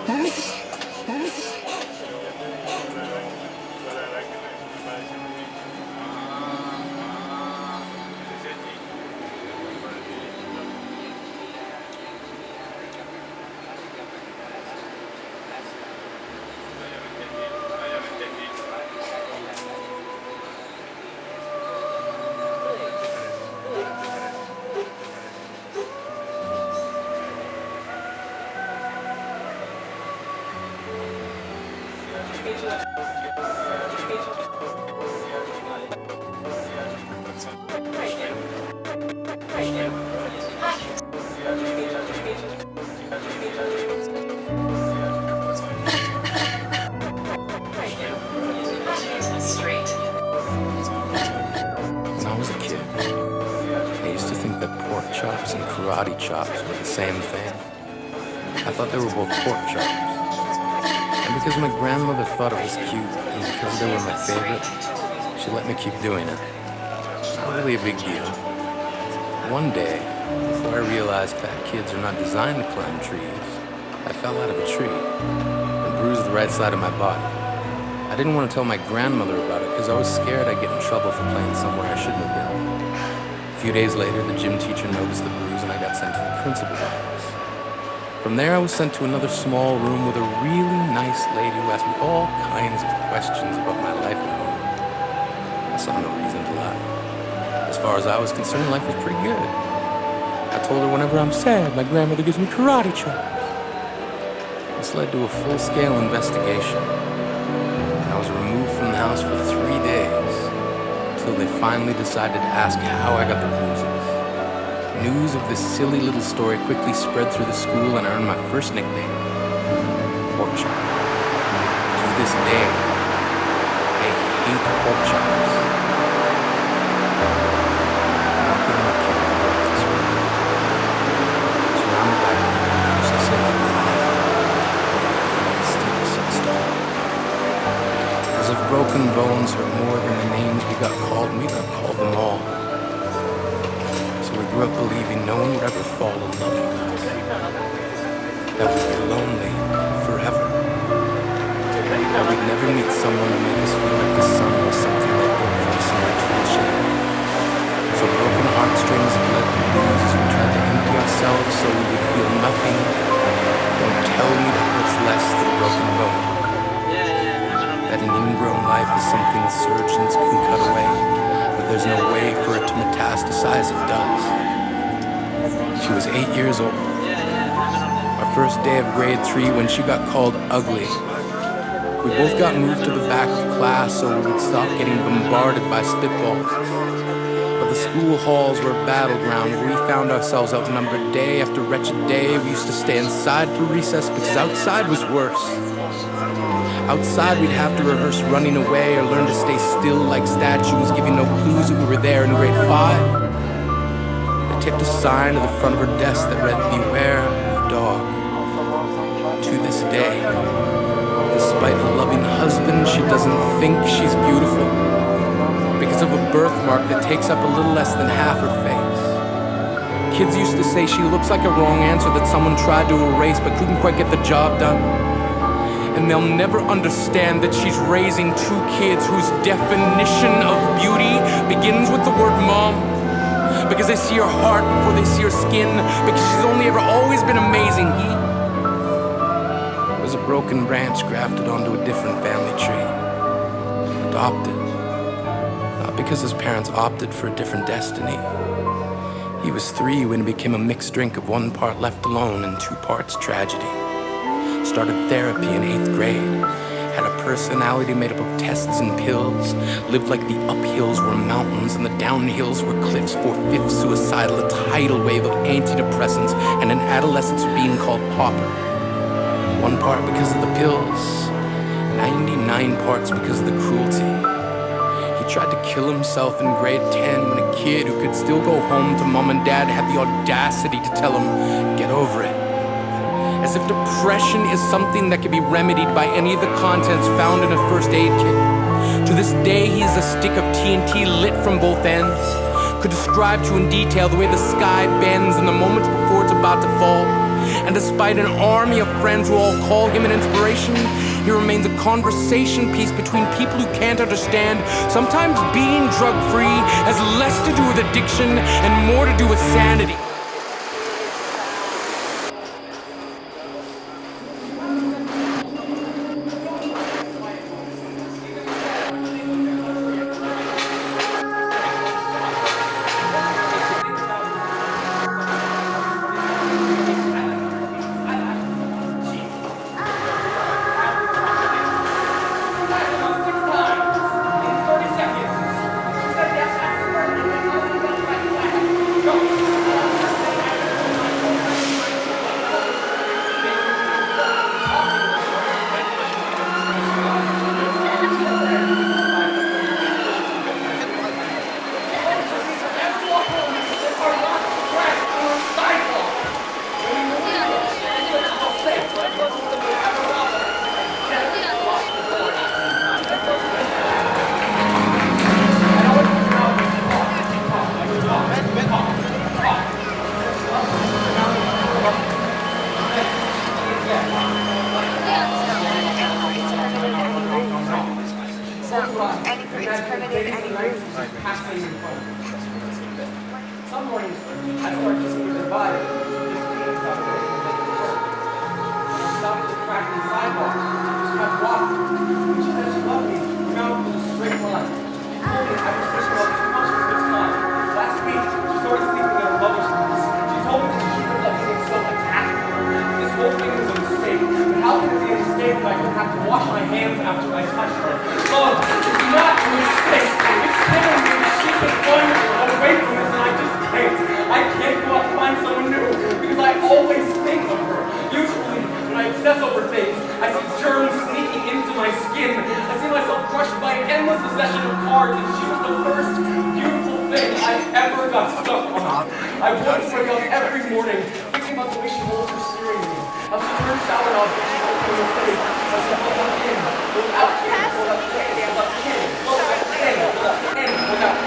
When I was a kid, I used to think that pork chops and karate chops were the same thing. I thought they were both pork chops. And because my grandmother thought it was cute, and because they were my favorite, she let me keep doing it. Not really a big deal. One day, before I realized fat kids are not designed to climb trees, I fell out of a tree and bruised the right side of my body. I didn't want to tell my grandmother about it because I was scared I'd get in trouble for playing somewhere I shouldn't have been. A few days later, the gym teacher noticed the bruise and I got sent to the principal's office. From there, I was sent to another small room with a really nice lady who asked me all kinds of questions about my life at home. I saw no reason to lie. As far as I was concerned, life was pretty good. I told her whenever I'm sad, my grandmother gives me karate chops. This led to a full-scale investigation. I was removed from the house for 3 days, until they finally decided to ask how I got the bruises. News of this silly little story quickly spread through the school and I earned my first nickname, Pork Chop. To this day, I hate pork chops. Walking my kid in the this way, surrounded by people who used to say like still so stubborn. As if broken bones hurt more than the names we got called them all. We grew up believing no one would ever fall in love with us, that we'd be lonely forever, that we'd never meet someone to make us feel like the sun was something that built for us in our tool shed. So broken heartstrings bled the blues as we tried to empty ourselves so we would feel nothing. Don't tell me that what's less than a broken bone, that an ingrown life is something surgeons can cut away, but there's no way for it to metastasize if it does. She was 8 years old. Our first day of grade 3 when she got called ugly. We both got moved to the back of class so we would stop getting bombarded by spitballs. But the school halls were a battleground where we found ourselves outnumbered day after wretched day. We used to stay inside for recess because outside was worse. Outside we'd have to rehearse running away or learn to stay still like statues, giving no clues that we were there in grade 5. They taped a sign to the front of her desk that read, "Beware of dog." To this day, despite a loving husband, she doesn't think she's beautiful because of a birthmark that takes up a little less than half her face. Kids used to say she looks like a wrong answer that someone tried to erase but couldn't quite get the job done. And they'll never understand that she's raising 2 kids whose definition of beauty begins with the word mom. Because they see her heart before they see her skin. Because she's only ever always been amazing. He was a broken branch grafted onto a different family tree. Adopted. Not because his parents opted for a different destiny. He was 3 when it became a mixed drink of 1 part left alone and 2 parts tragedy. Started therapy in 8th grade, had a personality made up of tests and pills, lived like the uphills were mountains and the downhills were cliffs, 4/5 suicidal, a tidal wave of antidepressants, and an adolescence being called pauper. 1 part because of the pills, 99 parts because of the cruelty. He tried to kill himself in grade 10 when a kid who could still go home to mom and dad had the audacity to tell him, "Get over it." As if depression is something that can be remedied by any of the contents found in a first aid kit. To this day, he is a stick of TNT lit from both ends. Could describe to in detail the way the sky bends in the moments before it's about to fall. And despite an army of friends who all call him an inspiration, he remains a conversation piece between people who can't understand. Sometimes being drug-free has less to do with addiction and more to do with sanity. Some mornings, I start to see the body. Stop at the crack in the sidewalk. Just kept walking. When she said she loved me, we found it was a straight line. She told me I was thinking about too much of this time. Last week, she started sleeping at her mother's house. She told me that she would let me so attack her. This whole thing was a mistake. But how can it be a mistake when I don't have to wash my hands after I touch her? Love, it's not a mistake. It's killing me. She can find me away from this, and I just can't. I can't go out and find someone new because I always think of her. Usually, when I obsess over things, I see germs sneaking into my skin. I see myself crushed by an endless possession of cards, and she was the first beautiful thing I ever got stuck on. I would wake up every morning thinking about the way she holds her steering wheel, how she turns shower knobs when she's opening the safe, how she pulls out in, without in, without in, without in, without in, without in, without